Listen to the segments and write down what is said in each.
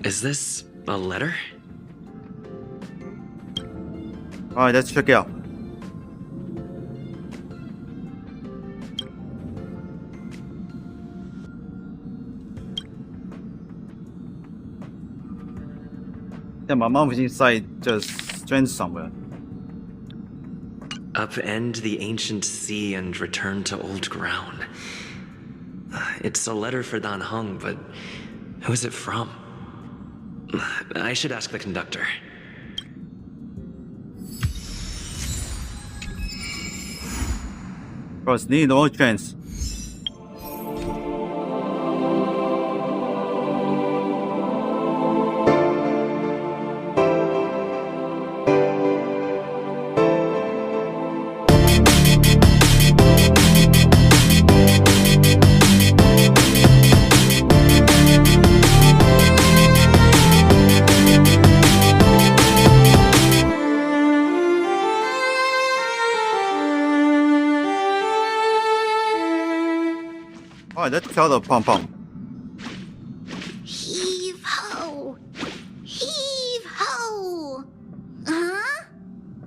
Is this a letter? Alright, let's check it out. Yeah, my mom is inside, just stranded somewhere. Upend the ancient sea and return to old ground. It's a letter for Dan Heng, but who is it from? I should ask the conductor. Bros, need no chance. Alright, let's tell the pom pom. Heave ho! Heave ho! Huh?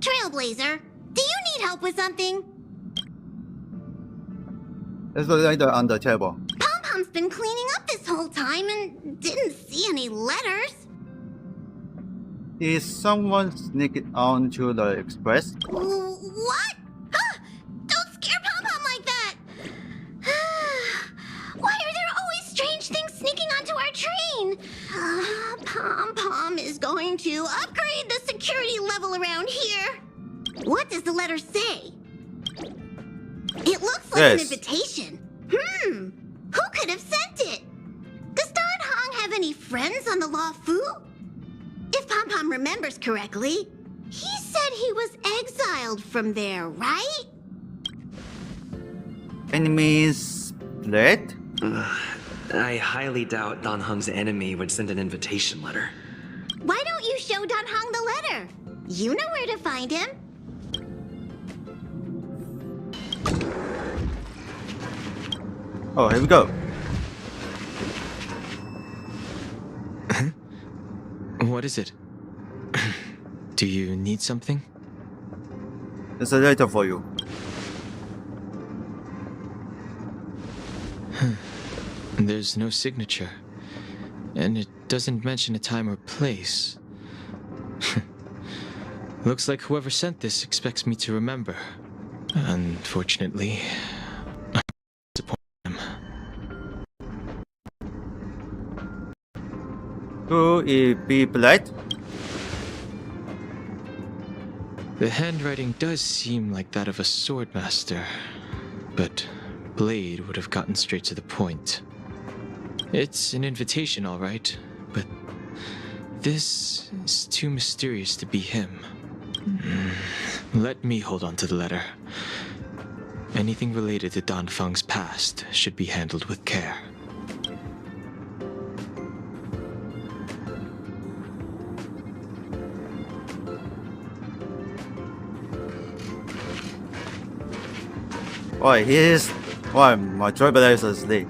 Trailblazer, do you need help with something? There's the letter on the table. Pom-Pom's been cleaning up this whole time and didn't see any letters. Is someone sneaking onto the express? What? Ah, don't scare Pom-Pom like that! Why are there always strange things sneaking onto our train? Pom-Pom is going to upgrade the security level around here. What does the letter say? It looks like an invitation. Who could have sent it? Does Dan Heng have any friends on the La Fu? If Pom-Pom remembers correctly, he said he was exiled from there, right? Enemies split? I highly doubt Dan Heng's enemy would send an invitation letter. Why don't you show Dan Heng the letter? You know where to find him. Oh, here we go. What is it? Do you need something? There's a letter for you. There's no signature. And it doesn't mention a time or place. Looks like whoever sent this expects me to remember. Unfortunately, I disappoint him. Who is be polite? The handwriting does seem like that of a swordmaster, but Blade would have gotten straight to the point. It's an invitation, all right, but this is too mysterious to be him. Let me hold on to the letter. Anything related to Dan Feng's past should be handled with care. Alright, here's why my trailblazer is asleep.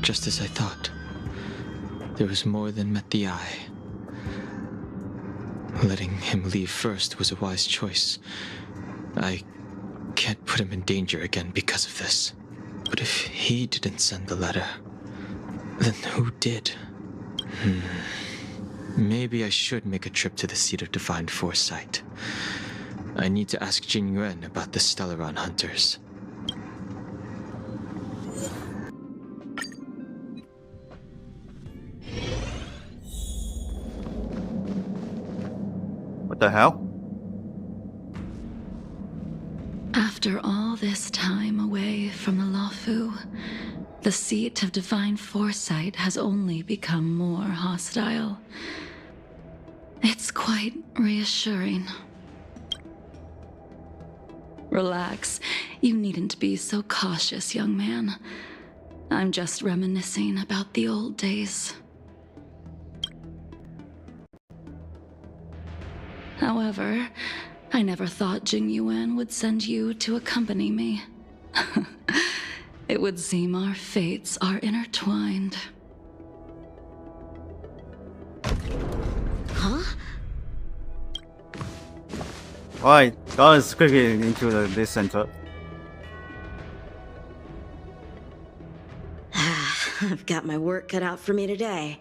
Just as I thought. There was more than met the eye. Letting him leave first was a wise choice. I can't put him in danger again because of this. But if he didn't send the letter, then who did? Maybe I should make a trip to the seat of divine foresight. I need to ask Jing Yuan about the Stellaron hunters. What the hell? After all this time away from the Luofu, the seat of divine foresight has only become more hostile. It's quite reassuring. Relax. You needn't be so cautious, young man. I'm just reminiscing about the old days. However, I never thought Jing Yuan would send you to accompany me. It would seem our fates are intertwined. Huh? Alright, guys, quickly into this center. I've got my work cut out for me today.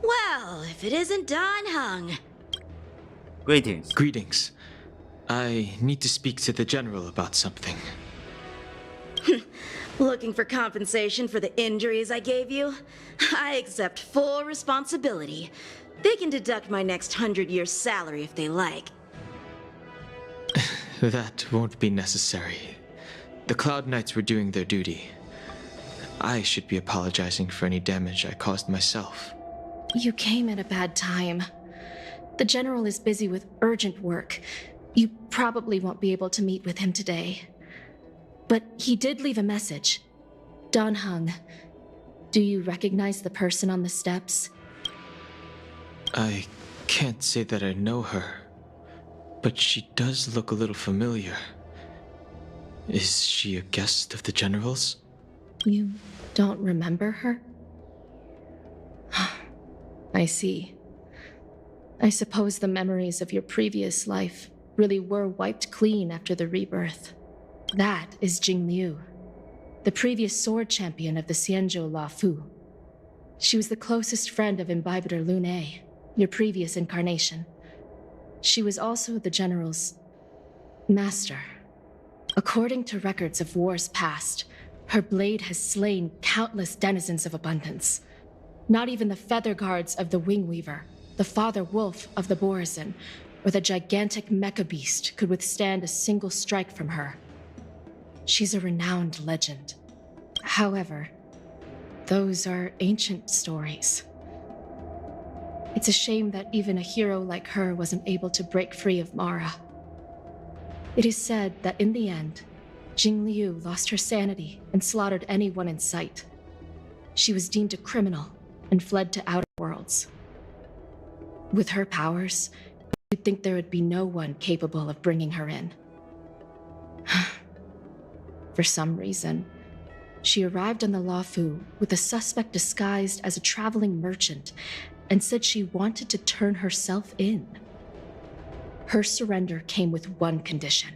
Well, if it isn't Don Hung. Greetings. Greetings. I need to speak to the general about something. Looking for compensation for the injuries I gave you? I accept full responsibility. They can deduct my next 100-year salary if they like. That won't be necessary. The Cloud Knights were doing their duty. I should be apologizing for any damage I caused myself. You came at a bad time. The General is busy with urgent work. You probably won't be able to meet with him today. But he did leave a message. Don Hung, do you recognize the person on the steps? I can't say that I know her, but she does look a little familiar. Is she a guest of the General's? You don't remember her? I see. I suppose the memories of your previous life really were wiped clean after the rebirth. That is Jing Liu, the previous sword champion of the Xianzhou Luofu. She was the closest friend of Imbibitor Lune, your previous incarnation. She was also the General's master. According to records of wars past, her blade has slain countless denizens of abundance. Not even the feather guards of the Wingweaver, the father wolf of the Borazon, or the gigantic mecha beast could withstand a single strike from her. She's a renowned legend. However, those are ancient stories. It's a shame that even a hero like her wasn't able to break free of Mara. It is said that in the end, Jing Liu lost her sanity and slaughtered anyone in sight. She was deemed a criminal and fled to outer worlds. With her powers, you'd think there would be no one capable of bringing her in. For some reason, she arrived on the Luofu with a suspect disguised as a traveling merchant and said she wanted to turn herself in. Her surrender came with one condition: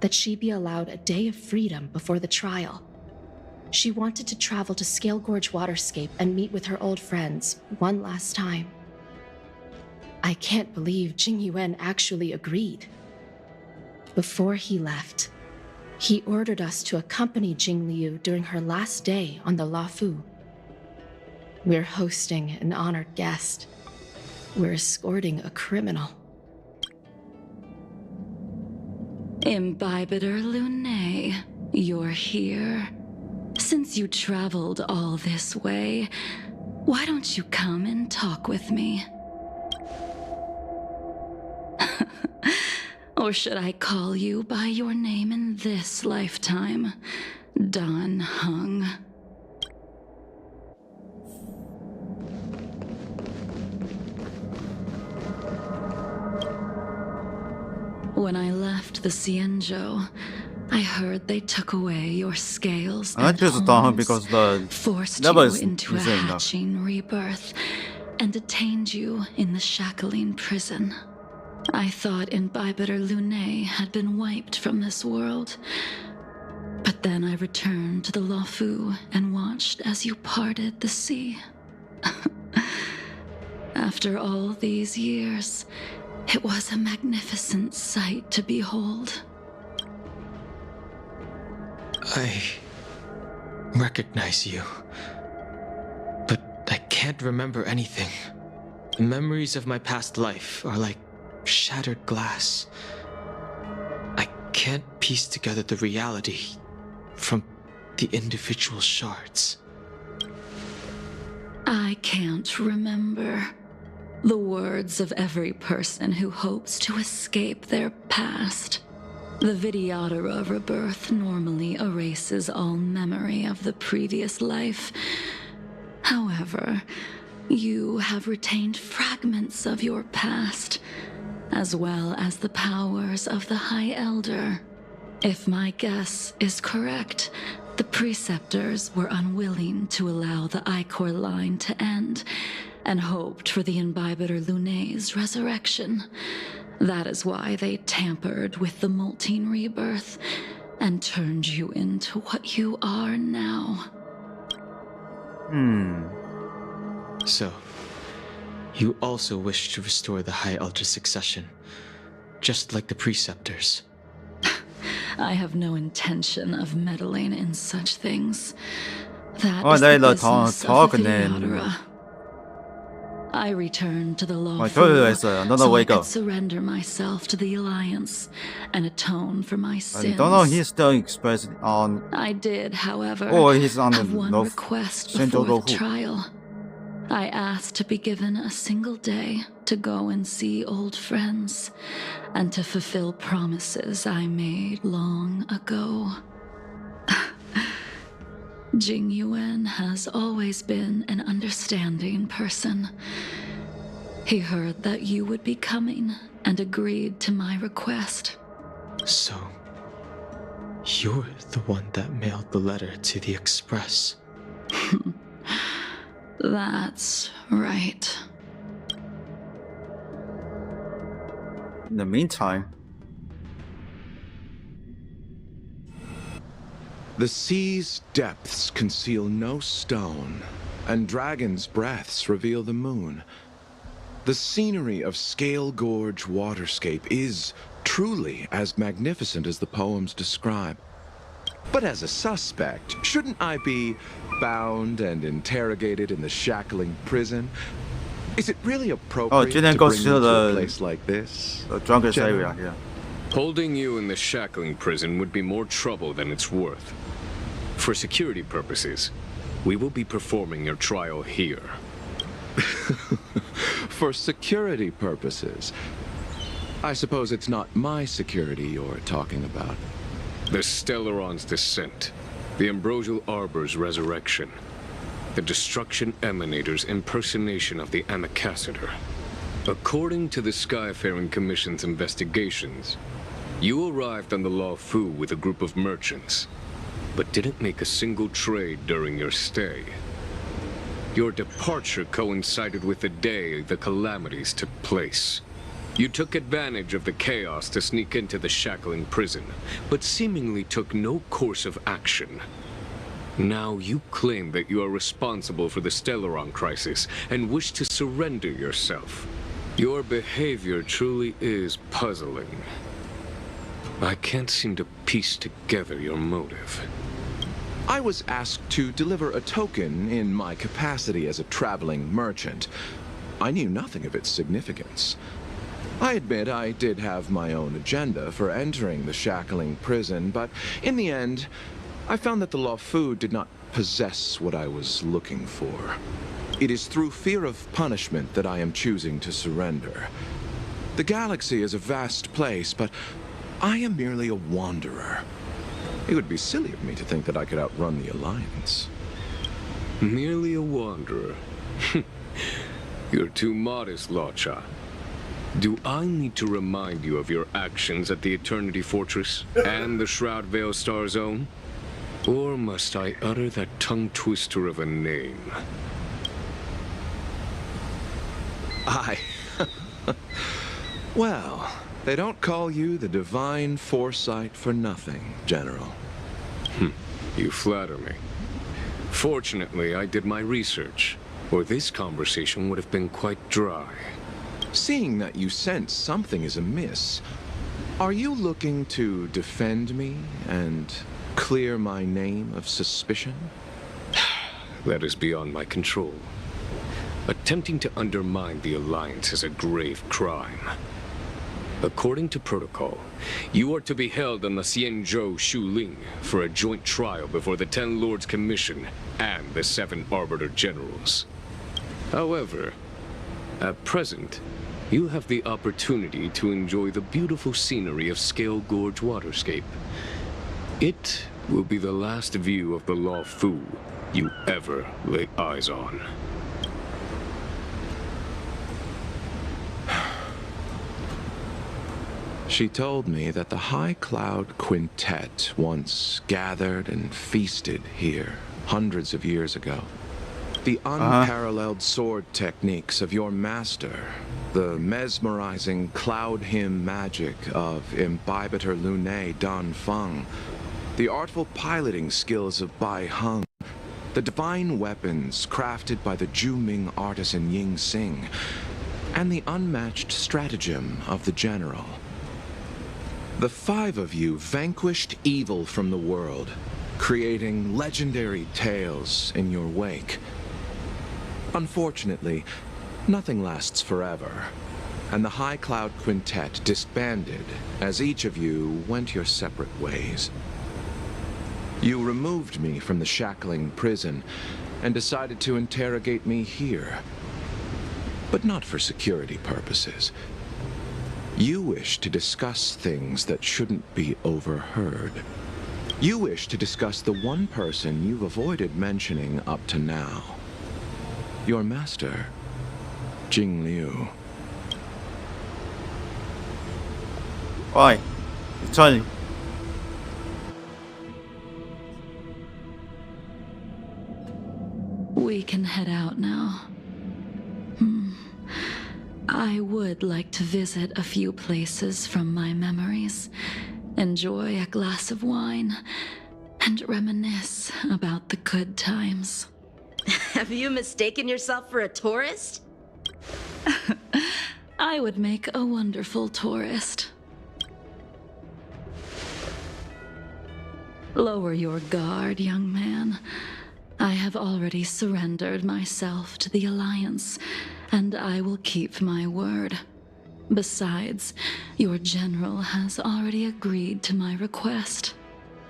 that she be allowed a day of freedom before the trial. She wanted to travel to Scale Gorge Waterscape and meet with her old friends one last time. I can't believe Jing Yuan actually agreed. Before he left, he ordered us to accompany Jing Liu during her last day on the Luofu. We're hosting an honored guest. We're escorting a criminal. Imbibitor Lune, you're here. Since you traveled all this way, why don't you come and talk with me? Or should I call you by your name in this lifetime? Don Hung. When I left the Xianzhou, I heard they took away your scales I and chose Don Hung horns, because the forced level you is into a insane enough. hatching rebirth, and detained you in the Shackling prison. I thought Imbibitor Lune had been wiped from this world. But then I returned to the Luofu and watched as you parted the sea. After all these years, it was a magnificent sight to behold. I recognize you, but I can't remember anything. The memories of my past life are like shattered glass. I can't piece together the reality from the individual shards. I can't remember. The words of every person who hopes to escape their past. The Vidyadhara rebirth normally erases all memory of the previous life. However, You have retained fragments of your past, as well as the powers of the High Elder. If my guess is correct, the Preceptors were unwilling to allow the Ichor line to end, and hoped for the Imbibiter Lunay's resurrection. That is why they tampered with the molting rebirth, and turned you into what you are now. So, you also wish to restore the High Elder succession, just like the Preceptors. I have no intention of meddling in such things. That Oh, is they the love business of talking the then. Theodora. I returned to the law I told you guys, so don't know where I you go. could surrender myself to the Alliance and atone for my I sins. don't know. He's still expressing on. I did, however, Oh, he's on the have one North request Central before the Road. trial. I asked to be given a single day to go and see old friends, and to fulfill promises I made long ago. Jing Yuan has always been an understanding person. He heard that you would be coming and agreed to my request. So, you're the one that mailed the letter to the Express. That's right. In the meantime, The sea's depths conceal no stone, and dragons' breaths reveal the moon. The scenery of Scale Gorge waterscape is truly as magnificent as the poems describe. But as a suspect, shouldn't I be bound and interrogated in the shackling prison? Is it really appropriate Julian to goes bring to me to the- a place like this? the drunkest General. area here. Holding you in the shackling prison would be more trouble than it's worth. For security purposes, we will be performing your trial here. For security purposes. I suppose it's not my security you're talking about. The Stellaron's descent, the Ambrosial Arbor's resurrection, the Destruction Emanator's impersonation of the Amicassator. According to the Skyfaring Commission's investigations, you arrived on the Law Fu with a group of merchants, but didn't make a single trade during your stay. Your departure coincided with the day the calamities took place. You took advantage of the chaos to sneak into the shackling prison, but seemingly took no course of action. Now you claim that you are responsible for the Stellaron crisis and wish to surrender yourself. Your behavior truly is puzzling. I can't seem to piece together your motive. I was asked to deliver a token in my capacity as a traveling merchant. I knew nothing of its significance. I admit I did have my own agenda for entering the shackling prison, but in the end, I found that the Law Fu did not possess what I was looking for. It is through fear of punishment that I am choosing to surrender. The galaxy is a vast place, but I am merely a wanderer. It would be silly of me to think that I could outrun the Alliance. Merely a wanderer. You're too modest, Locha. Do I need to remind you of your actions at the Eternity Fortress and the Shroud Veil Star Zone? Or must I utter that tongue twister of a name? Well, they don't call you the Divine Foresight for nothing, General. You flatter me. Fortunately, I did my research, or this conversation would have been quite dry. Seeing that you sense something is amiss, are you looking to defend me and clear my name of suspicion? That is beyond my control. Attempting to undermine the Alliance is a grave crime. According to protocol, you are to be held on the Xianzhou Shuling for a joint trial before the 10 Lords Commission and the 7 Arbiter Generals. However, at present, you have the opportunity to enjoy the beautiful scenery of Scale Gorge waterscape. It will be the last view of the Law Fu you ever lay eyes on. She told me that the High Cloud Quintet once gathered and feasted here hundreds of years ago. The unparalleled sword techniques of your master, the mesmerizing cloud hymn magic of Imbibitor Lunae Dan Feng, the artful piloting skills of Bai Heng, the divine weapons crafted by the Juming artisan Ying Xing, and the unmatched stratagem of the general. The 5 of you vanquished evil from the world, creating legendary tales in your wake. Unfortunately, nothing lasts forever, and the High Cloud Quintet disbanded as each of you went your separate ways. You removed me from the shackling prison and decided to interrogate me here, but not for security purposes. You wish to discuss things that shouldn't be overheard. You wish to discuss the one person you've avoided mentioning up to now. Your master, Jing Liu. Oi, Charlie. We can head out now. I would like to visit a few places from my memories, enjoy a glass of wine, and reminisce about the good times. Have you mistaken yourself for a tourist? I would make a wonderful tourist. Lower your guard, young man. I have already surrendered myself to the Alliance, and I will keep my word. Besides, your general has already agreed to my request.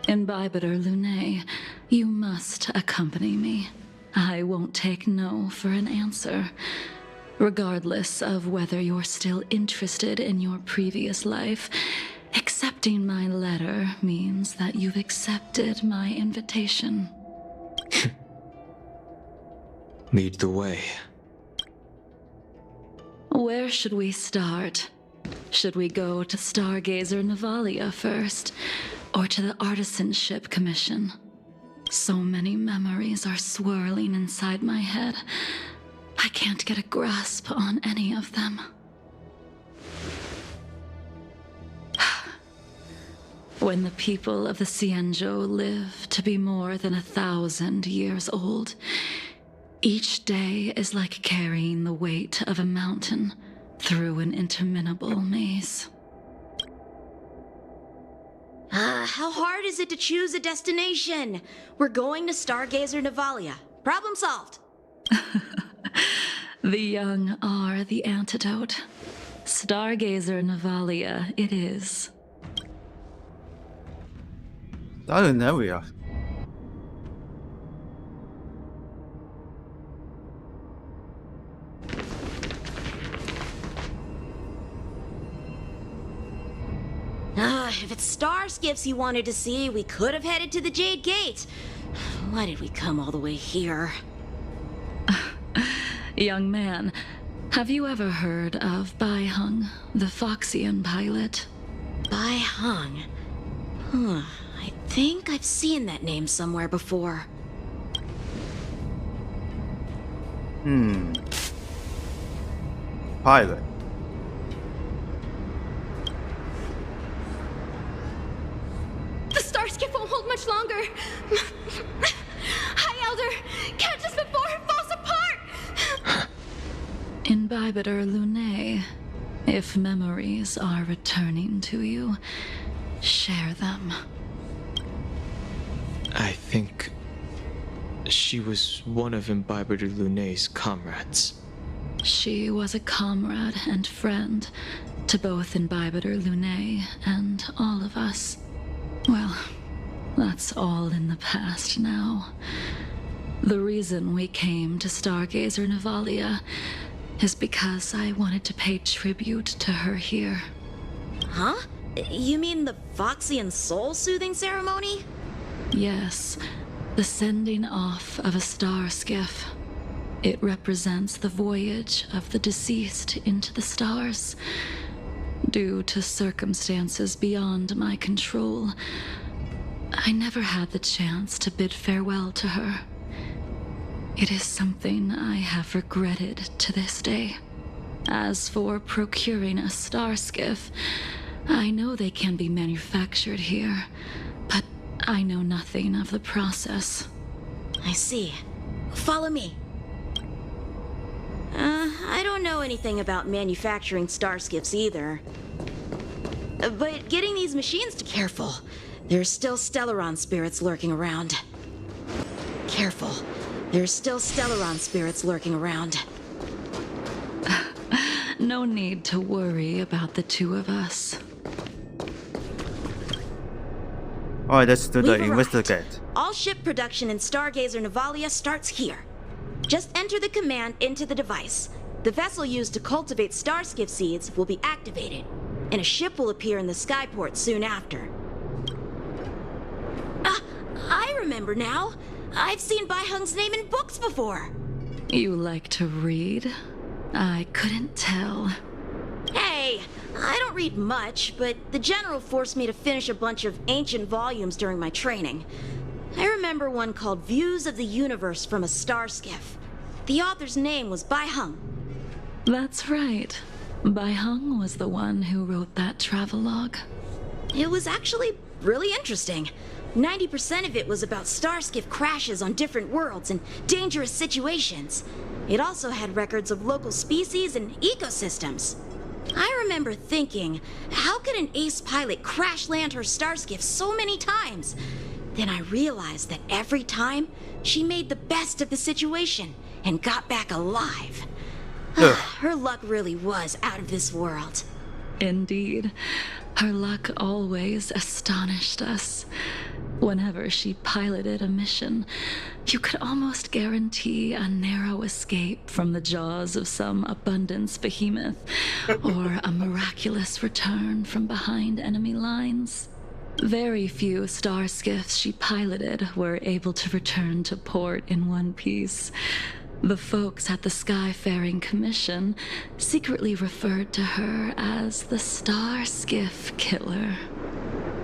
Imbibitor Lunae, you must accompany me. I won't take no for an answer. Regardless of whether you're still interested in your previous life, accepting my letter means that you've accepted my invitation. Lead the way. Where should we start? Should we go to Stargazer Navalia first, or to the Artisanship Commission? So many memories are swirling inside my head. I can't get a grasp on any of them. When the people of the Xianzhou live to be more than 1,000 years old, each day is like carrying the weight of a mountain through an interminable maze. How hard is it to choose a destination? We're going to Stargazer Navalia. Problem solved. The young are the antidote. Stargazer Navalia it is. I don't know, yeah. If it's star skiffs you wanted to see, we could have headed to the Jade Gate. Why did we come all the way here? Young man, have you ever heard of Bai Heng, the Foxian pilot? Bai Heng? I think I've seen that name somewhere before. Pilot. The star skiff won't hold much longer. High Elder, catch us before it falls apart. Imbibitor Lunae, if memories are returning to you, share them. I think she was one of Imbibitor Lunae's comrades. She was a comrade and friend to both Imbibitor Lunae and all of us. Well, that's all in the past now. The reason we came to Stargazer Navalia is because I wanted to pay tribute to her here. Huh? You mean the Foxian soul-soothing ceremony? Yes, the sending off of a star skiff. It represents the voyage of the deceased into the stars. Due to circumstances beyond my control, I never had the chance to bid farewell to her. It is something I have regretted to this day. As for procuring a star skiff, I know they can be manufactured here, but I know nothing of the process. I see. Follow me. I don't know anything about manufacturing star skiffs either. But getting these machines to... Careful. There's still Stellaron spirits lurking around. Careful. There's still Stellaron spirits lurking around. No need to worry about the two of us. Alright, let's do the We've arrived. investigate. All ship production in Stargazer Navalia starts here. Just enter the command into the device. The vessel used to cultivate starskiff seeds will be activated, and a ship will appear in the skyport soon after. I remember now. I've seen Bai Hung's name in books before. You like to read? I couldn't tell. Hey, I don't read much, but the General forced me to finish a bunch of ancient volumes during my training. I remember one called Views of the Universe from a Star Skiff. The author's name was Bai Hung. That's right. Bai Hung was the one who wrote that travelogue. It was actually really interesting. 90% of it was about starskiff crashes on different worlds and dangerous situations. It also had records of local species and ecosystems. I remember thinking, how could an ace pilot crash land her starskiff so many times? Then I realized that every time, she made the best of the situation and got back alive. Her luck really was out of this world. Indeed. Her luck always astonished us. Whenever she piloted a mission, you could almost guarantee a narrow escape from the jaws of some abundance behemoth, or a miraculous return from behind enemy lines. Very few star skiffs she piloted were able to return to port in one piece. The folks at the Skyfaring Commission secretly referred to her as the Star Skiff Killer.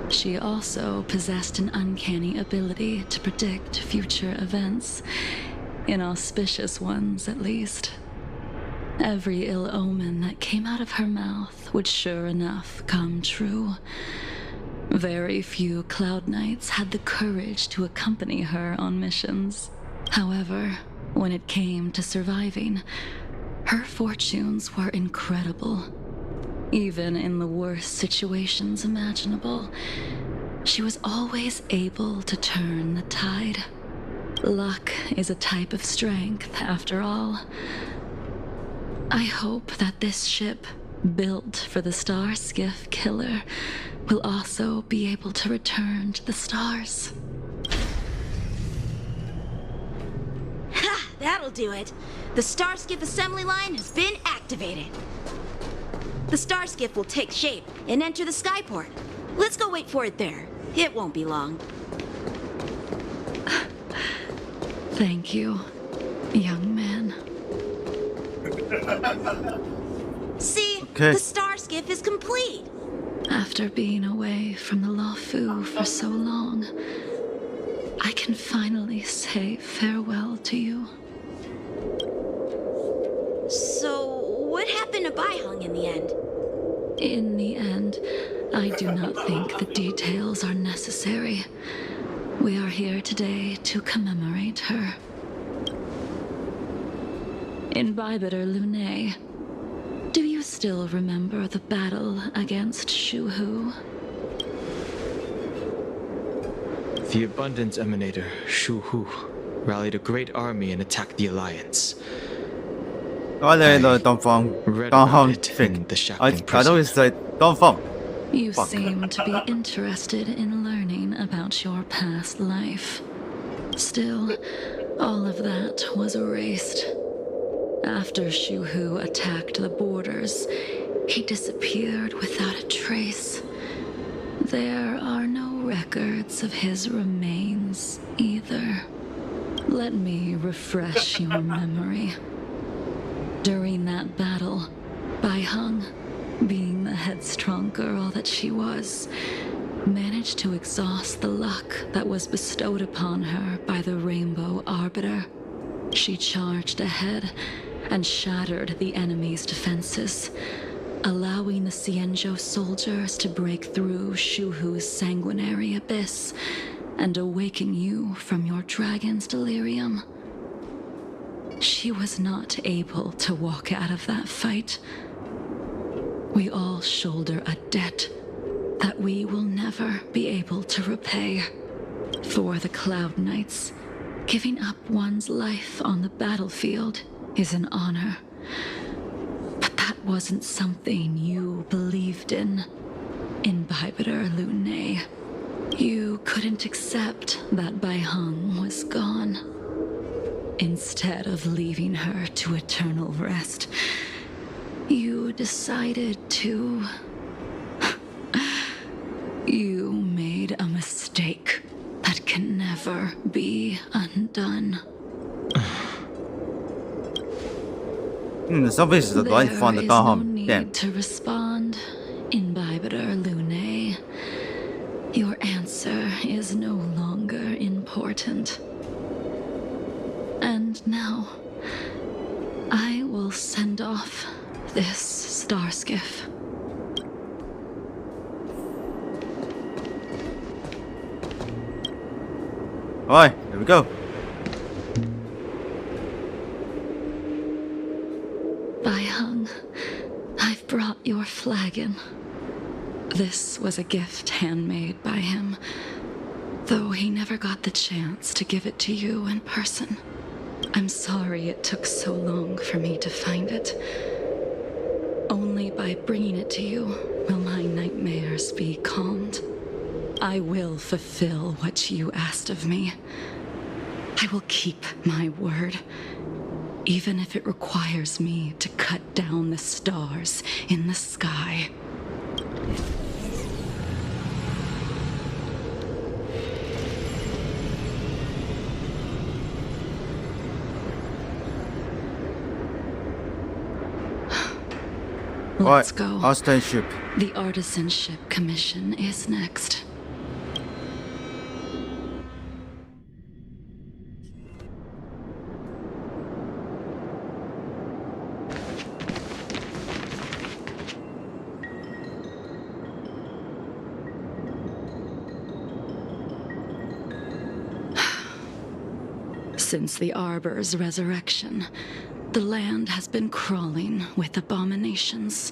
She also possessed an uncanny ability to predict future events, inauspicious ones at least. Every ill omen that came out of her mouth would sure enough come true. Very few Cloud Knights had the courage to accompany her on missions. However, when it came to surviving, her fortunes were incredible. Even in the worst situations imaginable, she was always able to turn the tide. Luck is a type of strength, after all. I hope that this ship, built for the Star Skiff Killer, will also be able to return to the stars. Ha! That'll do it. The Starskiff assembly line has been activated. The Starskiff will take shape and enter the skyport. Let's go wait for it there. It won't be long. Thank you, young man. See? Okay. The Starskiff is complete. After being away from the Luofu for so long, I can finally say farewell to you. So, what happened to Bai Hung in the end? In the end, I do not think the details are necessary. We are here today to commemorate her. In Bibiter Lunae, do you still remember the battle against Shuhu? The Abundance Emanator, Shuhu, rallied a great army and attacked the Alliance. 我哋嚟東方 Read 東 about 方 it thing. in the I Shackling I always say 東方. You Fuck. seem to be interested in learning about your past life. Still, all of that was erased. After Shuhu attacked the borders, he disappeared without a trace. There are no records of his remains either. Let me refresh your memory. During that battle, Bai Hung, being the headstrong girl that she was, managed to exhaust the luck that was bestowed upon her by the Rainbow Arbiter. She charged ahead and shattered the enemy's defenses, allowing the Cienjo soldiers to break through Shuhu's sanguinary abyss and awaken you from your dragon's delirium. She was not able to walk out of that fight. We all shoulder a debt that we will never be able to repay. For the Cloud Knights, giving up one's life on the battlefield is an honor. But that wasn't something you believed in, Imbibitor Lune. You couldn't accept that Bai Heng was gone. Instead of leaving her to eternal rest, you decided to... You made a mistake that can never be undone. 上辈子的短放的刚好 There is no need to respond, Imbibitor Lune. Your answer is no longer important. And now, I will send off this star skiff. Alright, here we go. Bai Heng, I've brought your flagon. This was a gift handmade by him, though he never got the chance to give it to you in person. I'm sorry it took so long for me to find it. Only by bringing it to you will my nightmares be calmed. I will fulfill what you asked of me. I will keep my word, even if it requires me to cut down the stars in the sky. Let's go. Artisanship. The Artisanship Commission is next. Since the Arbor's resurrection, the land has been crawling with abominations.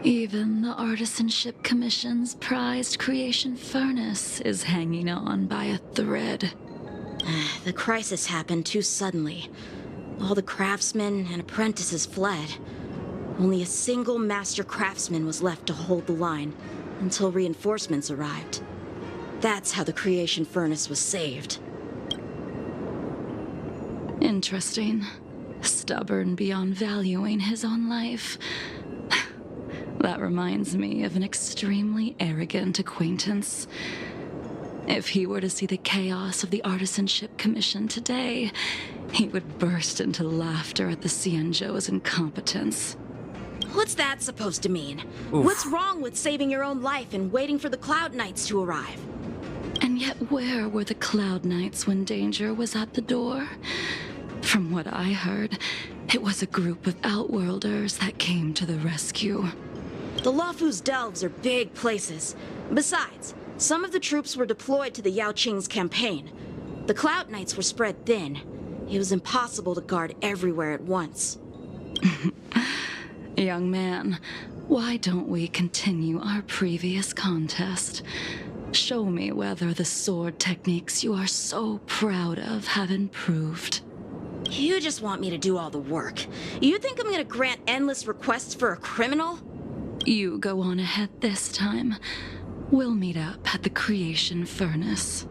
Even the Artisanship Commission's prized creation furnace is hanging on by a thread. The crisis happened too suddenly. All the craftsmen and apprentices fled. Only a single master craftsman was left to hold the line until reinforcements arrived. That's how the creation furnace was saved. Interesting. Stubborn beyond valuing his own life. That reminds me of an extremely arrogant acquaintance. If he were to see the chaos of the Artisanship Commission today, he would burst into laughter at the Cienjo's incompetence. What's that supposed to mean? Oof. What's wrong with saving your own life and waiting for the Cloud Knights to arrive? And yet where were the Cloud Knights when danger was at the door? From what I heard, it was a group of Outworlders that came to the rescue. The Luofu's delves are big places. Besides, some of the troops were deployed to the Yao Qing's campaign. The Cloud Knights were spread thin. It was impossible to guard everywhere at once. Young man, why don't we continue our previous contest? Show me whether the sword techniques you are so proud of have improved. You just want me to do all the work. You think I'm gonna grant endless requests for a criminal? You go on ahead this time. We'll meet up at the creation furnace.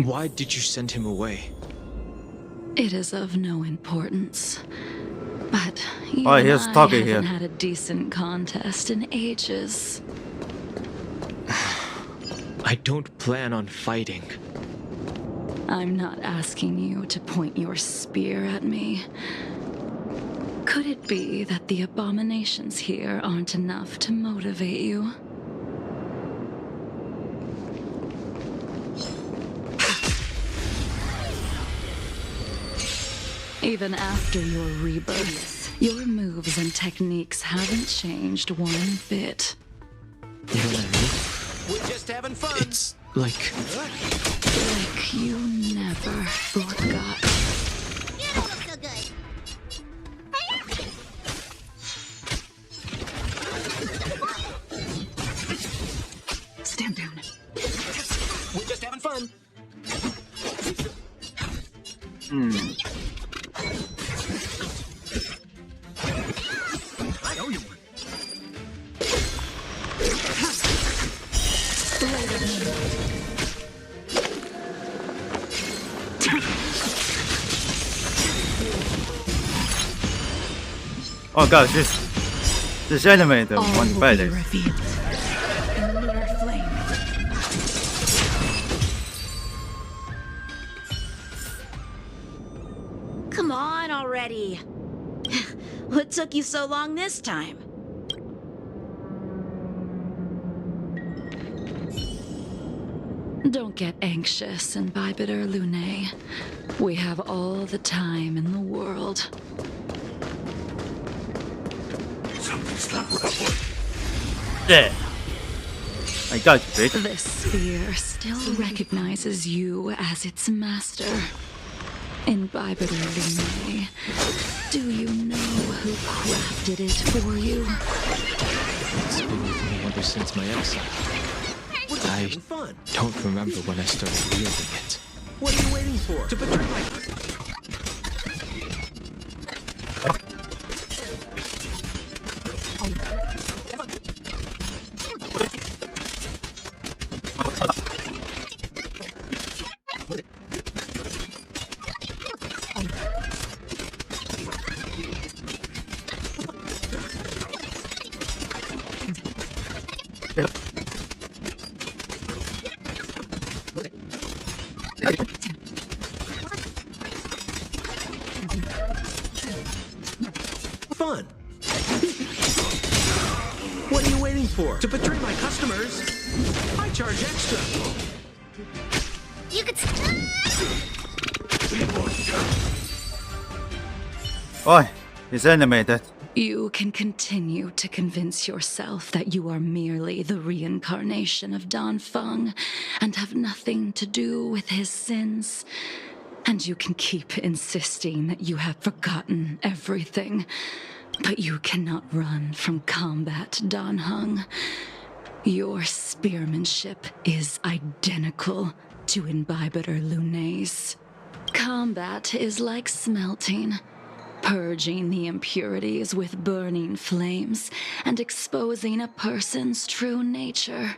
Why did you send him away? It is of no importance. But you Alright, and here's I Taki haven't here. had a decent contest in ages. I don't plan on fighting. I'm not asking you to point your spear at me. Could it be that the abominations here aren't enough to motivate you? Even after your rebirth, your moves and techniques haven't changed one bit. We're just having fun. It's like You never forgot. You don't look so good. Stand down. We're just having fun. I owe you one. Oh god, this enemy, the one better. Revealed. In lunar flame. Come on already. What took you so long this time? Don't get anxious, Imbibitor Lunae. We have all the time in the world. Yeah. I got you, bitch. This sphere still recognizes you as its master. Imbibitor Lunae, do you know who crafted it for you? it's been with me ever since my exile. We're just I having fun. don't remember when I started wielding it. What are you waiting for? To betray my... Fun. What are you waiting for? To betray my customers? I charge extra. You could. Oh, he's animated. You can continue to convince yourself that you are merely the reincarnation of Dan Feng and have nothing to do with his sins. And you can keep insisting that you have forgotten everything. But you cannot run from combat, Dan Heng. Your spearmanship is identical to Imbibitor Lunae's. Combat is like smelting, purging the impurities with burning flames and exposing a person's true nature.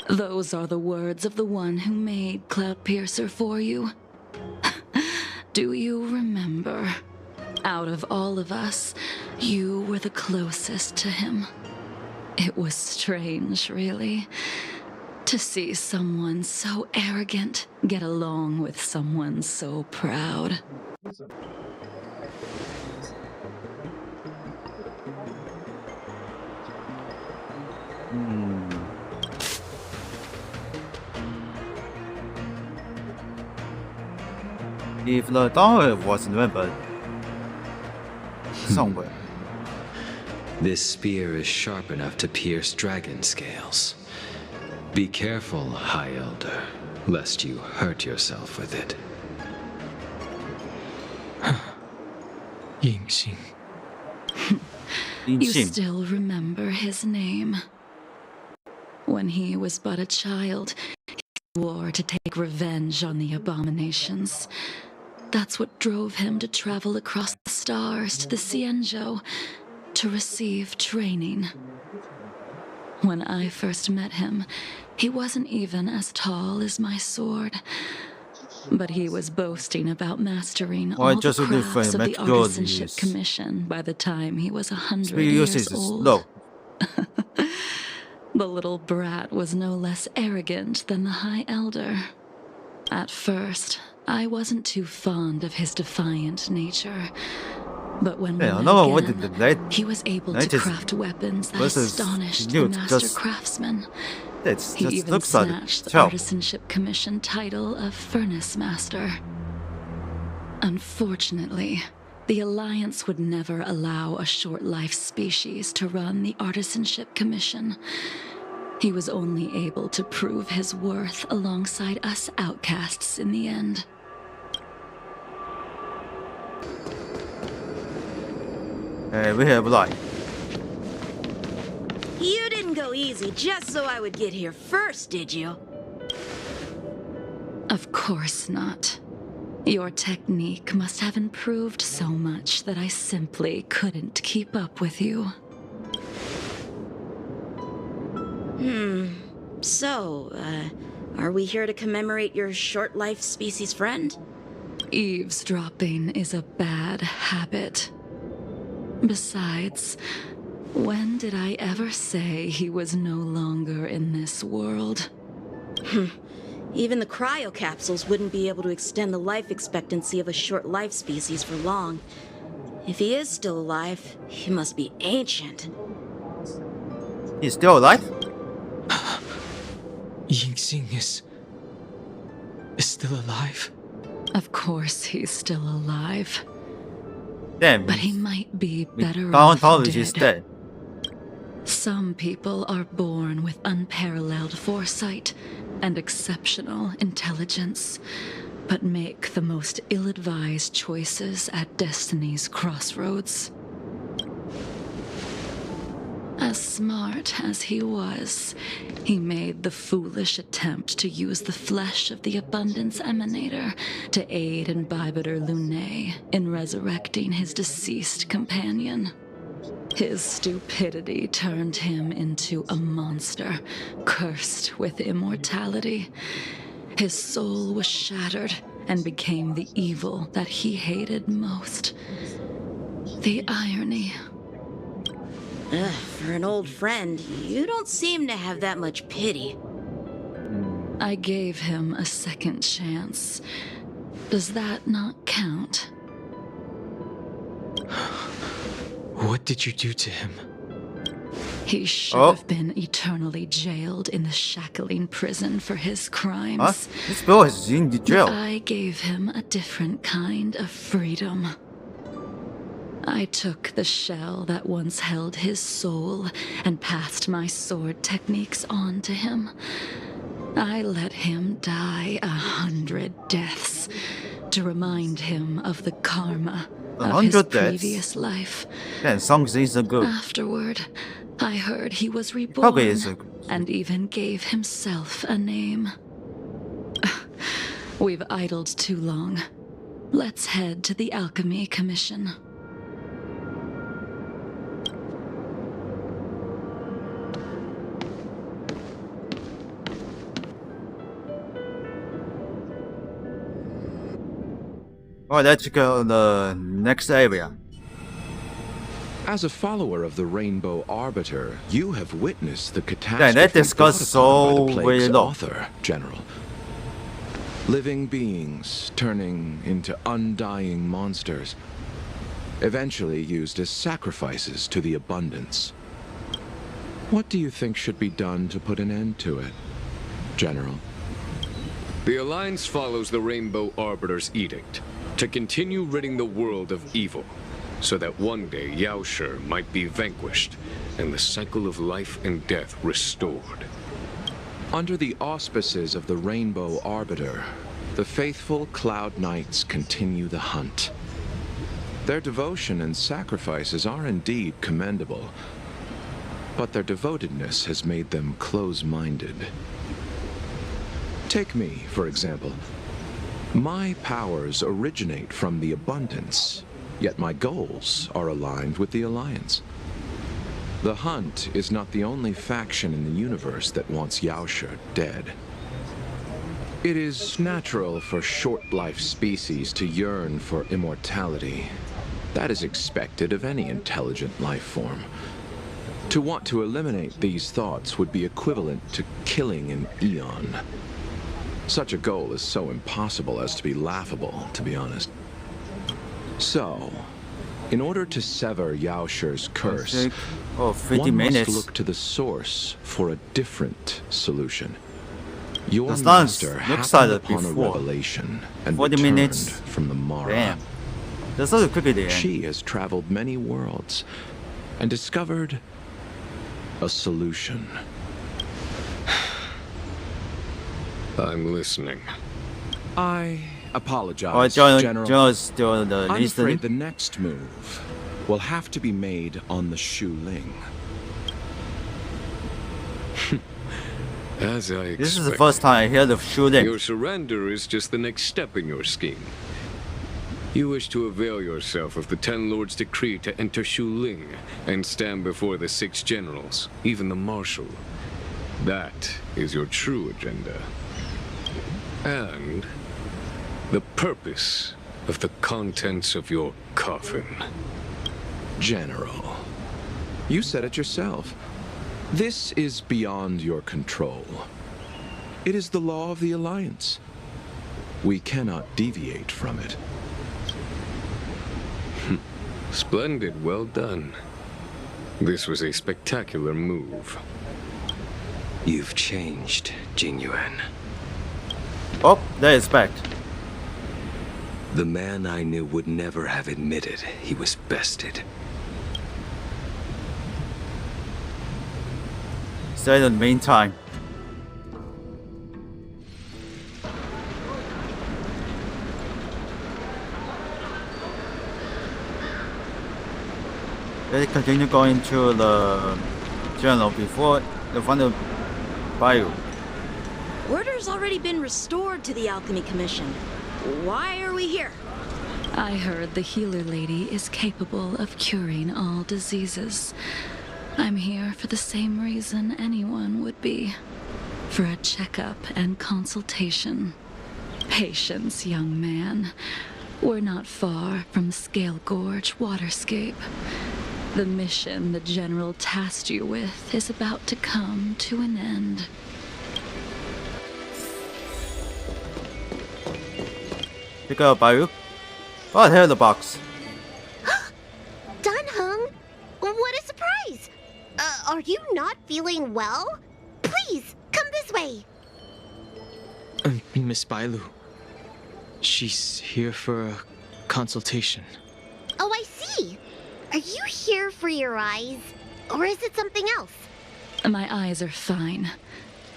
Those are the words of the one who made Cloudpiercer for you. Do you remember? Out of all of us, you were the closest to him. It was strange, really, to see someone so arrogant get along with someone so proud. If the dollar was remembered somewhere. This spear is sharp enough to pierce dragon scales. Be careful, High Elder, lest you hurt yourself with it. Yingxing. You still remember his name. When he was but a child, he swore to take revenge on the abominations. That's what drove him to travel across the stars to the Xianzhou to receive training. When I first met him, he wasn't even as tall as my sword. But he was boasting about mastering all the crafts of the Artisanship Commission by the time he was 100 years old. The little brat was no less arrogant than the High Elder. At first, I wasn't too fond of his defiant nature. But when we Yeah, met no, what again, did they? he was able I to just- craft weapons that this is astonished the new, master just- craftsman. It He just even looks like snatched the terrible. Artisanship Commission title of Furnace Master. Unfortunately, the Alliance would never allow a short-life species to run the Artisanship Commission. He was only able to prove his worth alongside us outcasts in the end. We have like You didn't go easy just so I would get here first, did you? Of course not. Your technique must have improved so much that I simply couldn't keep up with you. So, are we here to commemorate your short-life species friend? Eavesdropping is a bad habit. Besides, when did I ever say he was no longer in this world? Even the cryocapsules wouldn't be able to extend the life expectancy of a short-life species for long. If he is still alive, he must be ancient. he's still alive. Yingxing is still alive? Of course he's still alive, Damn, but he might be better Down off is dead. dead. Some people are born with unparalleled foresight and exceptional intelligence, but make the most ill-advised choices at destiny's crossroads. As smart as he was, he made the foolish attempt to use the flesh of the Abundance Emanator to aid in Bibiter Lunae in resurrecting his deceased companion. His stupidity turned him into a monster, cursed with immortality. His soul was shattered and became the evil that he hated most. The irony. For an old friend, you don't seem to have that much pity. I gave him a second chance. Does that not count? What did you do to him? He should have been eternally jailed in the shackling prison for his crimes. Huh? This boy is in the jail. But I gave him a different kind of freedom. I took the shell that once held his soul and passed my sword techniques on to him. I let him die 100 deaths to remind him of the karma of his 100 deaths? previous life. Damn, songs is so good. Afterward, I heard he was Probably reborn is a and even gave himself a name. We've idled too long. Let's head to the Alchemy Commission. Alright, let's go to the next area. As a follower of the Rainbow Arbiter, you have witnessed the that catastrophe discussed brought upon by so the plague's very long. author, General. Living beings turning into undying monsters, eventually used as sacrifices to the Abundance. What do you think should be done to put an end to it, General? The Alliance follows the Rainbow Arbiter's edict to continue ridding the world of evil, so that one day Yaoshi might be vanquished and the cycle of life and death restored. Under the auspices of the Rainbow Arbiter, the faithful Cloud Knights continue the hunt. Their devotion and sacrifices are indeed commendable, but their devotedness has made them close-minded. Take me, for example. My powers originate from the Abundance, yet my goals are aligned with the Alliance. The Hunt is not the only faction in the universe that wants Yaoshi dead. It is natural for short-life species to yearn for immortality. That is expected of any intelligent life form. To want to eliminate these thoughts would be equivalent to killing an eon. Such a goal is so impossible as to be laughable, to be honest. So, in order to sever Yao Shi's curse, Oh, 50 one minutes. must look to the source for a different solution. Your The stars master look happened silent upon a before. revelation and 40 returned minutes. from the Mara. Damn. That's so quickly the end. She has traveled many worlds and discovered a solution. I'm listening. I Oh, apologize, General. General still the I'm listening. afraid the next move will have to be made on the Shu Ling. As I expected. This is the first time I hear the shooting. Your surrender is just the next step in your scheme. You wish to avail yourself of the Ten Lords' decree to enter Shu Ling and stand before the 6 generals, even the Marshal. That is your true agenda. And the purpose of the contents of your coffin. General, you said it yourself. This is beyond your control. It is the law of the Alliance. We cannot deviate from it. Splendid, well done. This was a spectacular move. You've changed, Jingyuan. Oh, there is back. The man I knew would never have admitted he was bested. So in the meantime, let's continue going to the journal before the final bio. Order's already been restored to the Alchemy Commission. Why are we here? I heard the healer lady is capable of curing all diseases. I'm here for the same reason anyone would be. For a checkup and consultation. Patience, young man. We're not far from Scale Gorge Waterscape. The mission the General tasked you with is about to come to an end. Pick up bio. Oh, here's the box. Dunhung, what a surprise! Are you not feeling well? Please, come this way. Miss Bailu. She's here for a consultation. Oh, I see. Are you here for your eyes? Or is it something else? My eyes are fine.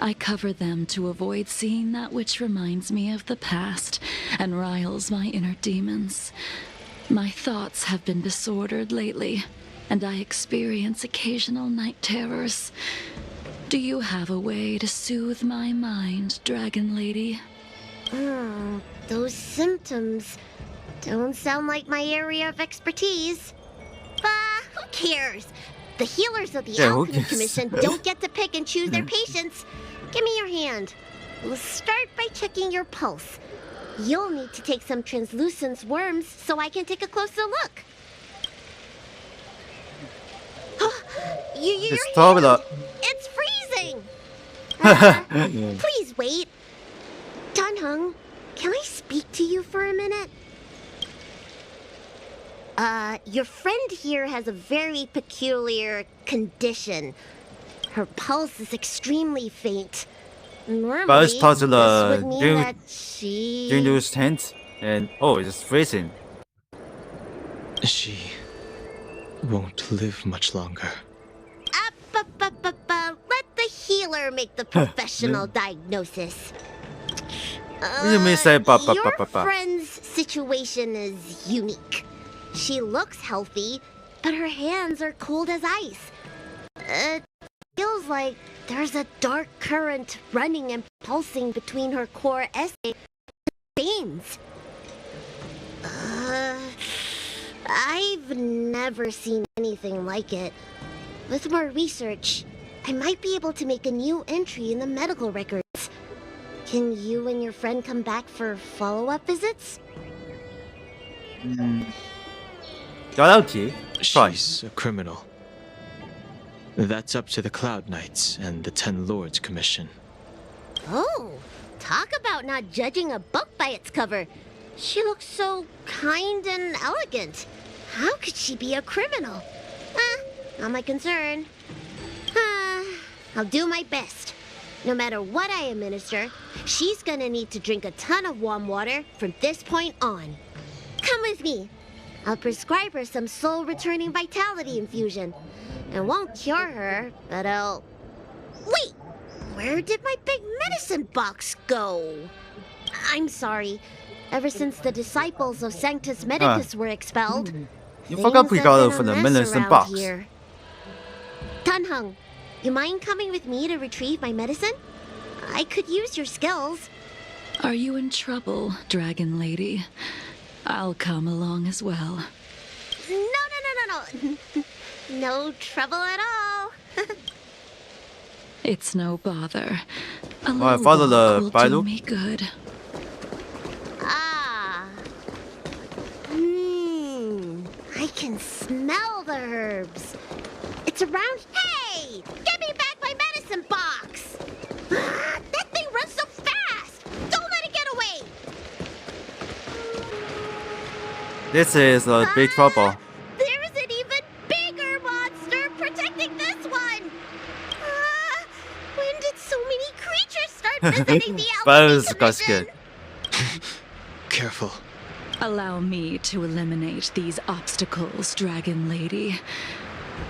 I cover them to avoid seeing that which reminds me of the past and riles my inner demons. My thoughts have been disordered lately, and I experience occasional night terrors. Do you have a way to soothe my mind, Dragon Lady? Those symptoms don't sound like my area of expertise. Who cares? The healers of the who Alchemy cares? Commission don't get to pick and choose their patients. Give me your hand. We'll start by checking your pulse. You'll need to take some translucent worms so I can take a closer look. Your Stop hand, it. it's freezing. Please wait. Dunhung, can I speak to you for a minute? Your friend here has a very peculiar condition. Her pulse is extremely faint. Normally, But it's touching this the would mean Jing- that she... Jindu's tent, and oh, it's freezing. She won't live much longer. Let the healer make the professional diagnosis. What do you mean say ba ba ba Your ba ba? friend's situation is unique. She looks healthy, but her hands are cold as ice. It feels like there's a dark current running and pulsing between her core essay and veins. I've never seen anything like it. With more research, I might be able to make a new entry in the medical records. Can you and your friend come back for follow-up visits? Garanti. Fine. She's a criminal. That's up to the Cloud Knights and the Ten Lords Commission. Oh, Talk about not judging a book by its cover. She looks so kind and elegant. How could she be a criminal? Not my concern. I'll do my best. No matter what I administer, she's gonna need to drink a ton of warm water from this point on. Come with me. I'll prescribe her some soul-returning vitality infusion. It won't cure her, but I'll... Wait! Where did my big medicine box go? I'm sorry. Ever since the disciples of Sanctus Medicus were expelled, You forgot we things got have it for been the a mess medicine around box. here. Tanhung, you mind coming with me to retrieve my medicine? I could use your skills. Are you in trouble, Dragon Lady? I'll come along as well. No. No trouble at all. It's no bother. A Alright, little follow walk the will Baidu. do me good. I can smell the herbs. It's around. Hey! Give me back my medicine box! That thing runs so fast! Don't let it get away! This is a big trouble. There is an even bigger monster protecting this one! When did so many creatures start visiting the Buzz Alchemy got Commission? scared. Careful. Allow me to eliminate these obstacles, Dragon Lady.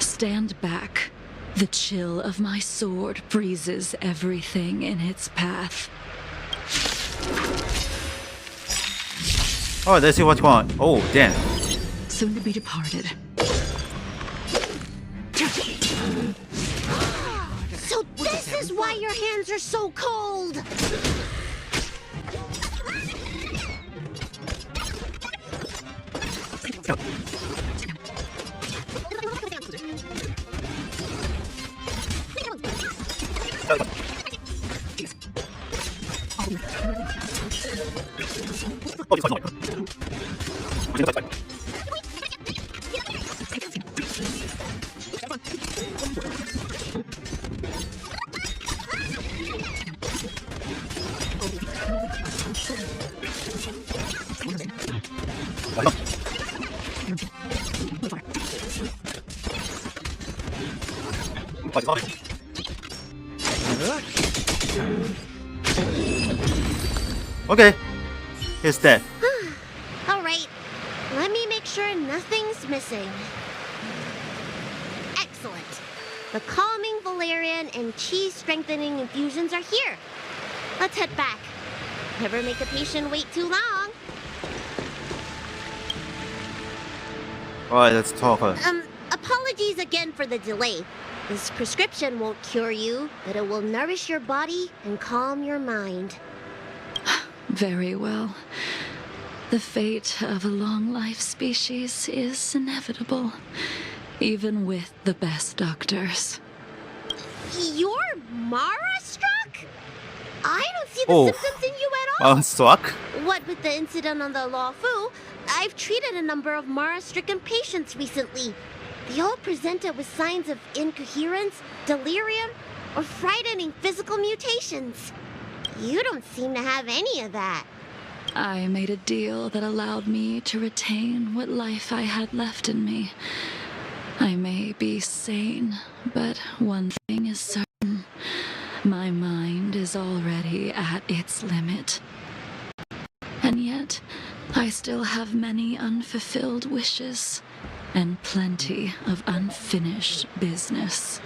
Stand back. The chill of my sword freezes everything in its path. Oh, let's see what's going on. Oh, damn. Soon to be departed. So this is why your hands are so cold! Okay. He's dead. All right, let me make sure nothing's missing. Excellent. The calming valerian and chi strengthening infusions are here. Let's head back. Never make a patient wait too long. Alright, let's talk. Apologies again for the delay. This prescription won't cure you, but it will nourish your body and calm your mind. Very well. The fate of a long-life species is inevitable, even with the best doctors. You're Mara-struck? I don't see the Oh. symptoms in you at all. I'm struck. What with the incident on the Law Fu, I've treated a number of Mara-stricken patients recently. They all presented with signs of incoherence, delirium, or frightening physical mutations. You don't seem to have any of that. I made a deal that allowed me to retain what life I had left in me. I may be sane, but one thing is certain. My mind is already at its limit. And yet, I still have many unfulfilled wishes and plenty of unfinished business.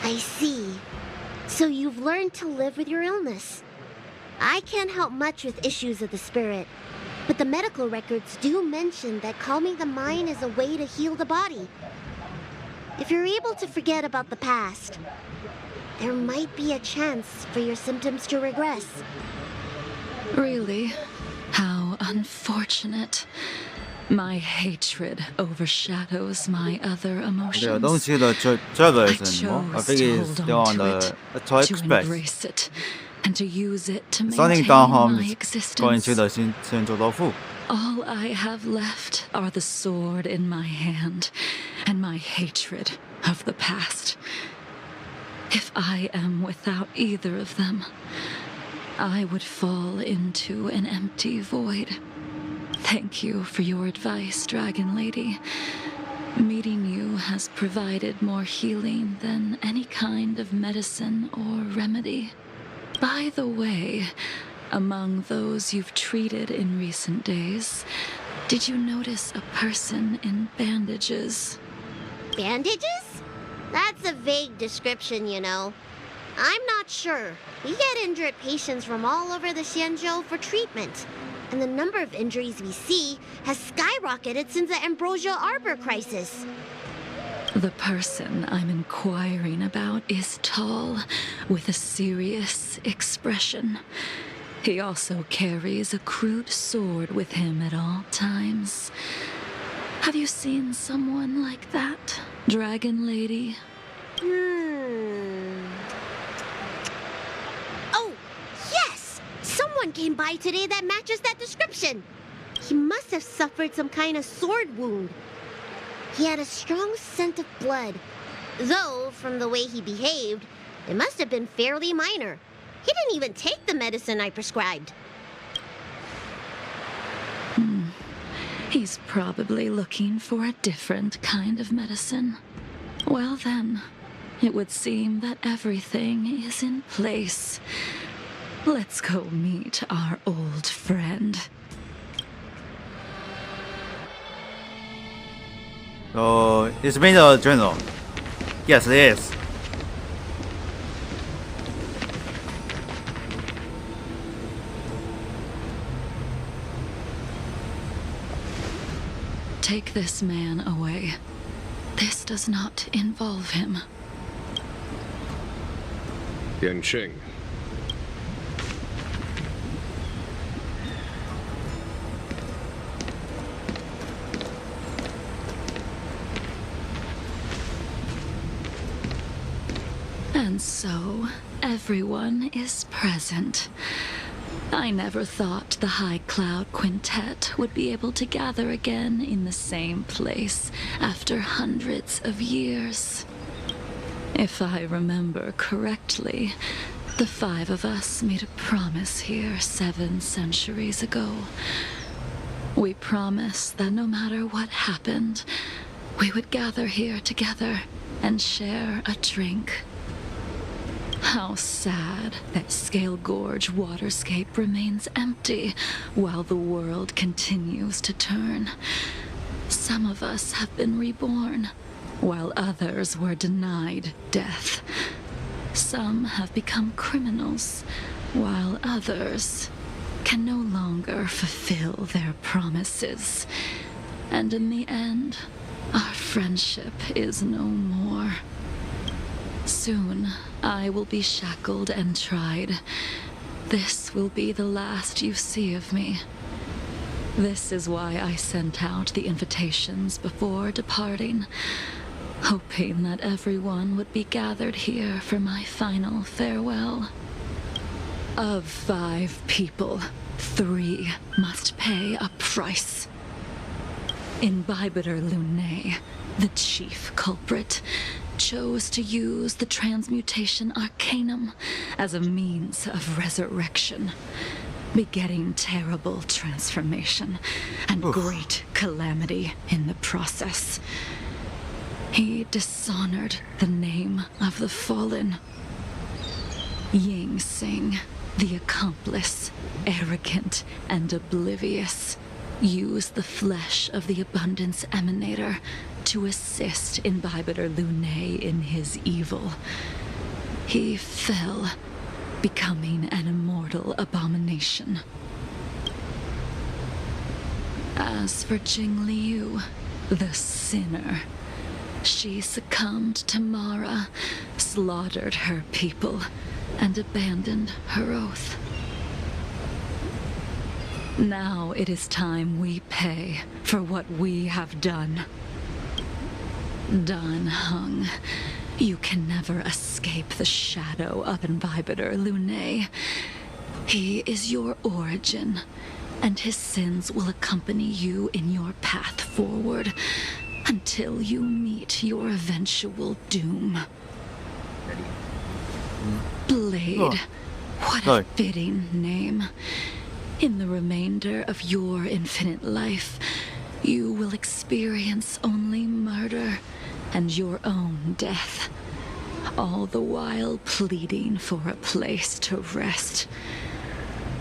I see. So you've learned to live with your illness. I can't help much with issues of the spirit, but the medical records do mention that calming the mind is a way to heal the body. If you're able to forget about the past, there might be a chance for your symptoms to regress. Really? How unfortunate. My hatred overshadows my other emotions. Yeah, I don't see the travelers I anymore. I chose think to he's hold still on on to the it, Toy to Express. embrace it, and to use it to Something maintain down home my is existence. going to the Central Tofu. All I have left are the sword in my hand and my hatred of the past. If I am without either of them, I would fall into an empty void. Thank you for your advice, Dragon Lady. Meeting you has provided more healing than any kind of medicine or remedy. By the way, among those you've treated in recent days, did you notice a person in bandages? Bandages? That's a vague description, you know. I'm not sure. We get injured patients from all over the Xianzhou for treatment. And the number of injuries we see has skyrocketed since the Ambrosia Arbor crisis. The person I'm inquiring about is tall, with a serious expression. He also carries a crude sword with him at all times. Have you seen someone like that, Dragon Lady? Oh, yes! Someone came by today that matches that description. He must have suffered some kind of sword wound. He had a strong scent of blood. Though, from the way he behaved, it must have been fairly minor. He didn't even take the medicine I prescribed. He's probably looking for a different kind of medicine. Well then, it would seem that everything is in place. Let's go meet our old friend. So, it's been a journal. Yes, it is. Take this man away. This does not involve him. Yanqing. And so, everyone is present. I never thought the High Cloud Quintet would be able to gather again in the same place after hundreds of years. If I remember correctly, the 5 of us made a promise here 7 centuries ago. We promised that no matter what happened, we would gather here together and share a drink. How sad that Scale Gorge waterscape remains empty while the world continues to turn. Some of us have been reborn, while others were denied death. Some have become criminals, while others can no longer fulfill their promises. And in the end, our friendship is no more. Soon, I will be shackled and tried. This will be the last you see of me. This is why I sent out the invitations before departing, hoping that everyone would be gathered here for my final farewell. Of 5 people, 3 must pay a price. Imbibitor Lunae, the chief culprit, chose to use the transmutation arcanum as a means of resurrection, begetting terrible transformation and great calamity in the process. He dishonored the name of the fallen. Ying Sing, the accomplice, arrogant and oblivious, used the flesh of the Abundance Emanator to assist Imbibitor Lunae in his evil. He fell, becoming an immortal abomination. As for Jing Liu, the sinner, she succumbed to Mara, slaughtered her people, and abandoned her oath. Now it is time we pay for what we have done. Dan Heng, you can never escape the shadow of Imbibitor Lunae. He is your origin, and his sins will accompany you in your path forward until you meet your eventual doom. Blade, What a fitting name. In the remainder of your infinite life, you will experience only murder and your own death, all the while pleading for a place to rest.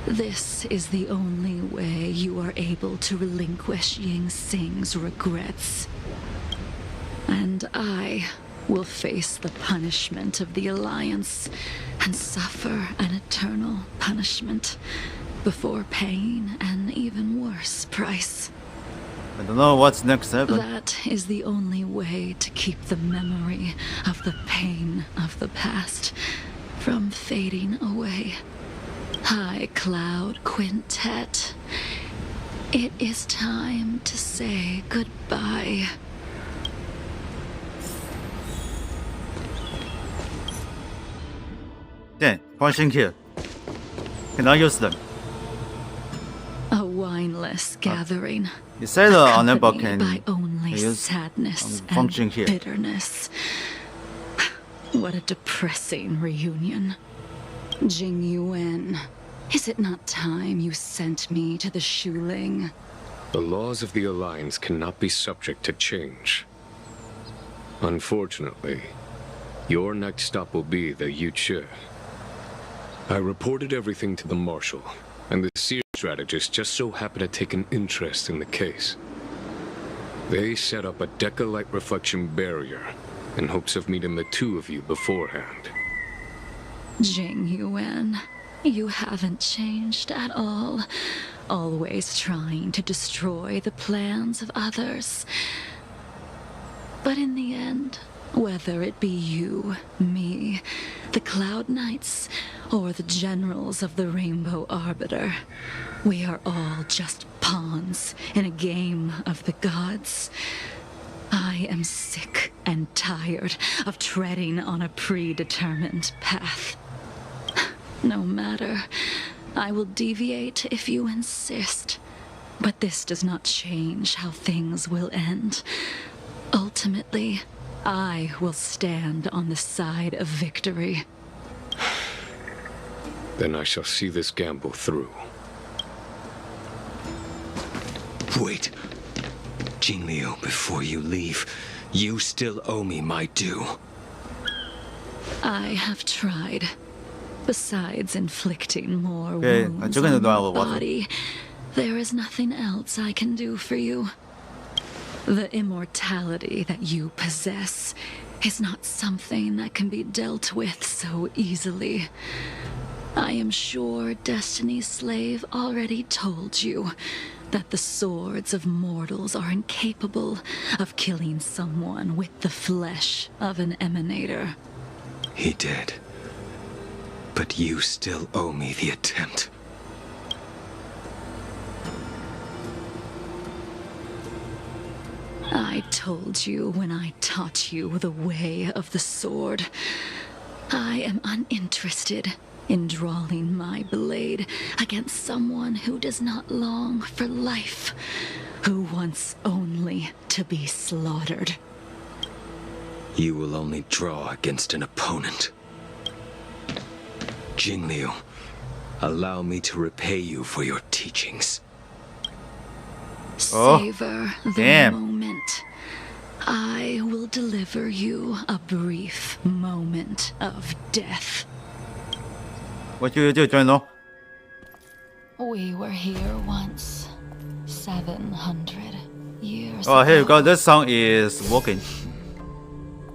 This is the only way you are able to relinquish Ying Sing's regrets. And I will face the punishment of the Alliance and suffer an eternal punishment before paying an even worse price. I don't know what's next happen. That is the only way to keep the memory of the pain of the past from fading away. High Cloud Quintet, it is time to say goodbye. Yeah, punching here. Cannot use them. A wineless gathering. You said unable accompanied can by only use sadness function and here. bitterness. What a depressing reunion. Jing Yuan, is it not time you sent me to the Shuling? The laws of the Alliance cannot be subject to change. Unfortunately, your next stop will be the Yuchi. I reported everything to the Marshal, and the Seer strategist just so happened to take an interest in the case. They set up a Deca-light reflection barrier in hopes of meeting the two of you beforehand. Jing Yuan, you haven't changed at all. Always trying to destroy the plans of others. But in the end, whether it be you, me, the Cloud Knights, or the generals of the Rainbow Arbiter, we are all just pawns in a game of the gods. I am sick and tired of treading on a predetermined path. No matter, I will deviate if you insist. But this does not change how things will end. Ultimately, I will stand on the side of victory. Then I shall see this gamble through. Wait. Jingliu, before you leave, you still owe me my due. I have tried. Besides inflicting more Okay, wounds I'm on gonna your do what? body, there is nothing else I can do for you. The immortality that you possess is not something that can be dealt with so easily. I am sure Destiny's Slave already told you that the swords of mortals are incapable of killing someone with the flesh of an emanator. He did. But you still owe me the attempt. I told you when I taught you the way of the sword. I am uninterested in drawing my blade against someone who does not long for life, who wants only to be slaughtered. You will only draw against an opponent. Jingliu, allow me to repay you for your teachings. Savor the damn. moment. I will deliver you a brief moment of death. What you do, John? We were here once, 700 years Oh, here you ago. go. This song is working.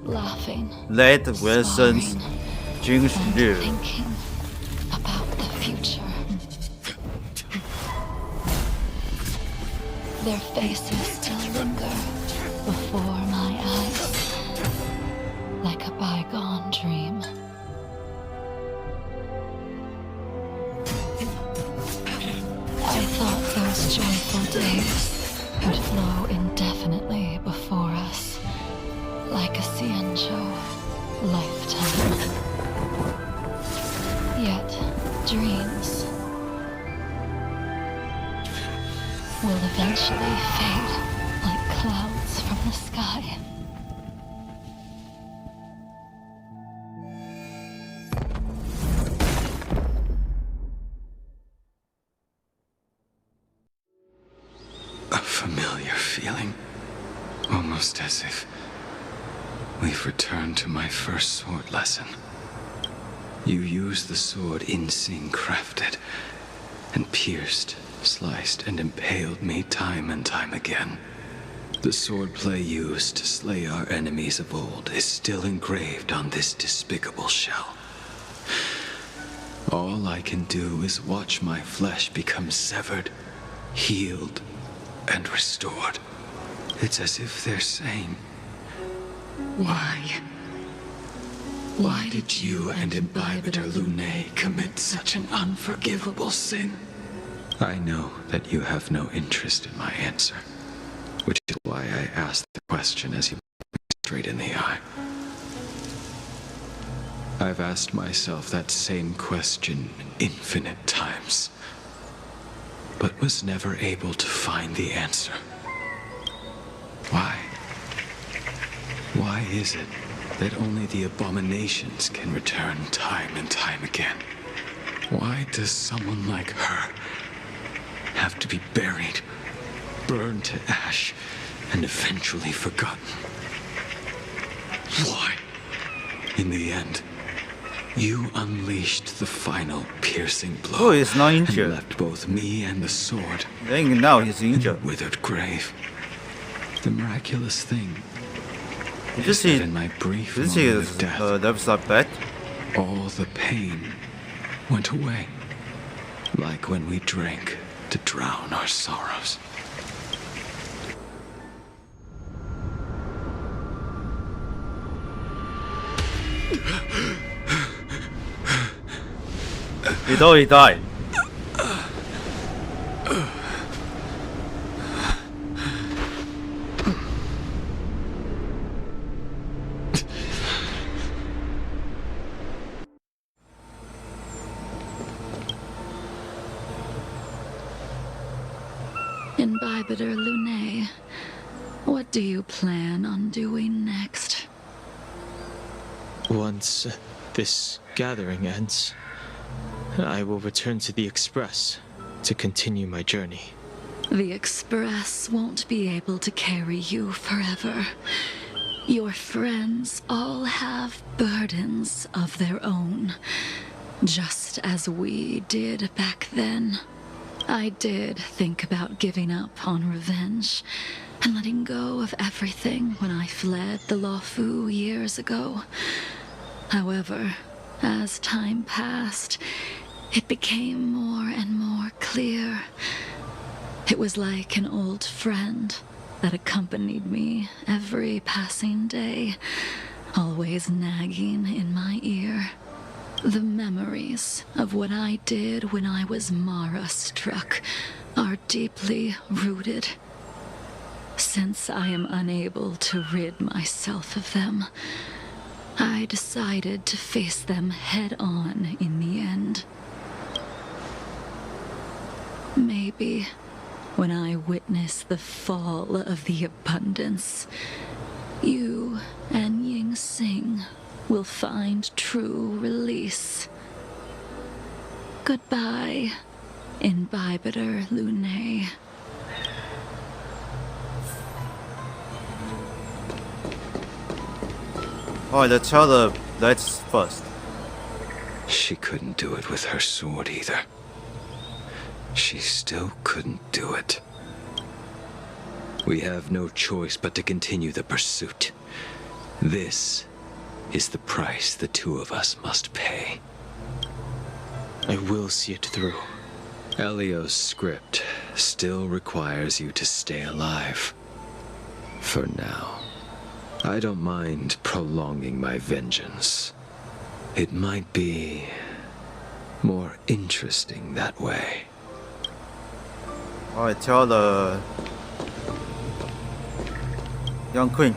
Laughing, Late Wilson's sparring, Jing and Liu. thinking about the future. Their faces still linger before my eyes, like a bygone dream. I thought those joyful days would flow indefinitely before us, like a Xianzhou lifetime. Yet, dreams will eventually fade like clouds from the sky. familiar feeling. Almost as if we've returned to my first sword lesson. You used the sword Insing crafted, and pierced, sliced, and impaled me time and time again. The swordplay used to slay our enemies of old is still engraved on this despicable shell. All I can do is watch my flesh become severed, healed, and restored. It's as if they're saying, why? Why did you and Imbibitor Lunae commit such an unforgivable sin? I know that you have no interest in my answer, which is why I asked the question as you looked me straight in the eye. I've asked myself that same question infinite times, but was never able to find the answer. Why? Why is it that only the abominations can return time and time again? Why does someone like her have to be buried, burned to ash, and eventually forgotten? Why? In the end, you unleashed the final piercing blow. Oh, he's not and injured. left both me and the sword Then now he's in a injured. withered grave. The miraculous thing Did you is see? that in my brief Did you see moment of death, the episode back? all the pain went away. Like when we drank to drown our sorrows. He already died. Imbibitor Lunae, what do you plan on doing next? Once this gathering ends, I will return to the Express to continue my journey. The Express won't be able to carry you forever. Your friends all have burdens of their own, just as we did back then. I did think about giving up on revenge and letting go of everything when I fled the Luofu years ago. However, as time passed, it became more and more clear. It was like an old friend that accompanied me every passing day, always nagging in my ear. The memories of what I did when I was Mara-struck are deeply rooted. Since I am unable to rid myself of them, I decided to face them head-on in the end. Maybe when I witness the fall of the abundance, you and Ying Sing will find true release. Goodbye, Imbibitor Lunae. Alright, let's tell the lights first. She couldn't do it with her sword either. She still couldn't do it. We have no choice but to continue the pursuit. This is the price the two of us must pay. I will see it through. Elio's script still requires you to stay alive. For now. I don't mind prolonging my vengeance. It might be more interesting that way. Alright, tell the young queen.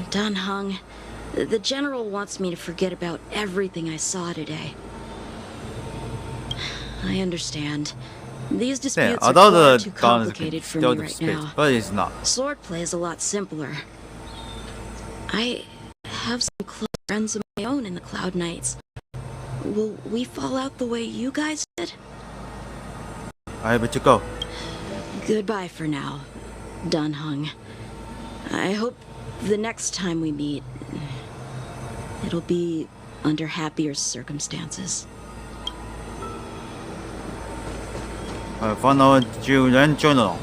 Dan Heng, the General wants me to forget about everything I saw today. I understand. These disputes Yeah, are although far the too dawn is complicated for still me right space, now. but it's not. Swordplay is a lot simpler. I have some close friends of my own in the Cloud Knights. Will we fall out the way you guys did? I have to go. Goodbye for now, Dan Heng. I hope the next time we meet, it'll be under happier circumstances. 翻到救人就能，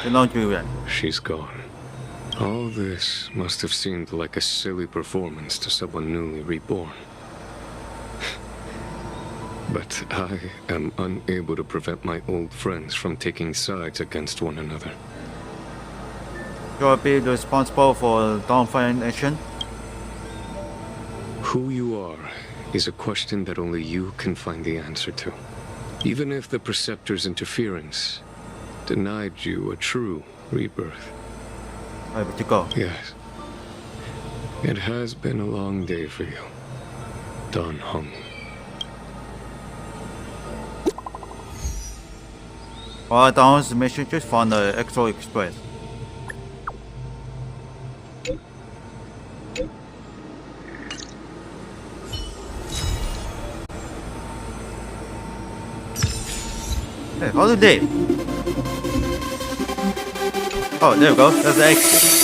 就能救人。 She's gone. All this must have seemed like a silly performance to someone newly reborn. But I am unable to prevent my old friends from taking sides against one another. You'll be responsible for Dawnfire Nation. Who you are is a question that only you can find the answer to. Even if the Preceptor's interference denied you a true rebirth. I have to go. Yes. It has been a long day for you, Dan Heng. 我当时 mission 就放的 Exo Express。Hey, how did they? Oh, there we go. That's the exit.